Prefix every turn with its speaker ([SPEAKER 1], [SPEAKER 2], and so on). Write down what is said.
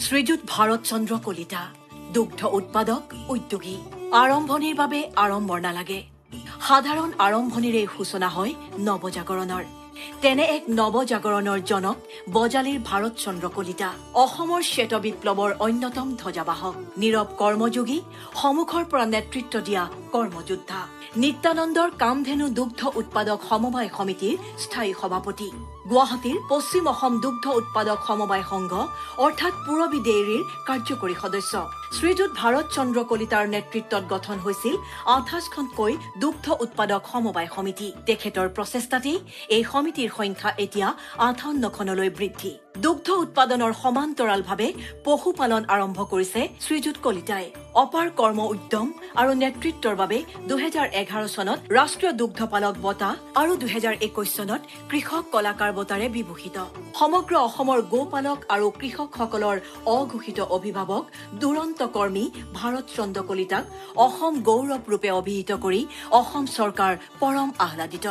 [SPEAKER 1] শ্ৰীযুত ভাৰত চন্দ্ৰ কলিতা দুগ্ধ উৎপাদক উদ্যোগী আৰম্ভণিৰ বাবে আড়ম্বৰ নালাগে সাধাৰণ আৰম্ভণিৰে সূচনা হয় নৱজাগৰণৰ তেনে এক নৱজাগৰণৰ জনক বজালীৰ ভাৰত চন্দ্ৰ কলিতা অসমৰ শ্বেত বিপ্লৱৰ অন্যতম ধ্বজাবাহক নীৰৱ কৰ্মযোগী সমুখৰ পৰা নেতৃত্ব দিয়া কৰ্মযোদ্ধা নিত্যানন্দৰ কামধেনু দুগ্ধ উৎপাদক সমবায় সমিতিৰ স্থায়ী সভাপতি গুৱাহাটীৰ পশ্চিম অসম দুগ্ধ উৎপাদক সমবায় সংঘ অৰ্থাৎ পূৰবী ডেইৰীৰ কাৰ্যকৰী সদস্য শ্ৰীযুত ভাৰত চন্দ্ৰ কলিতাৰ নেতৃত্বত গঠন হৈছিল ২৮খনকৈ দুগ্ধ উৎপাদক সমবায় সমিতি তেখেতৰ প্ৰচেষ্টাতেই এই সমিতিৰ সংখ্যা এতিয়া ৫৮খনলৈ বৃদ্ধি দুগ্ধ উৎপাদনৰ সমান্তৰালভাৱে পশুপালন আৰম্ভ কৰিছে শ্ৰীযুত কলিতাই অপাৰ কৰ্ম উদ্যম আৰু নেতৃত্বৰ বাবে ২০১১ চনত ৰাষ্ট্ৰীয় দুগ্ধপালক বঁটা আৰু ২০২১ চনত কৃষক কলাকাৰ বঁটাৰে বিভূষিত সমগ্ৰ অসমৰ গোপালক আৰু কৃষকসকলৰ অঘোষিত অভিভাৱক দুৰন্ত কৰ্মী ভাৰত চন্দ্ৰ কলিতাক অসম গৌৰৱ ৰূপে অভিহিত কৰি অসম চৰকাৰ পৰম আহ্লাদিত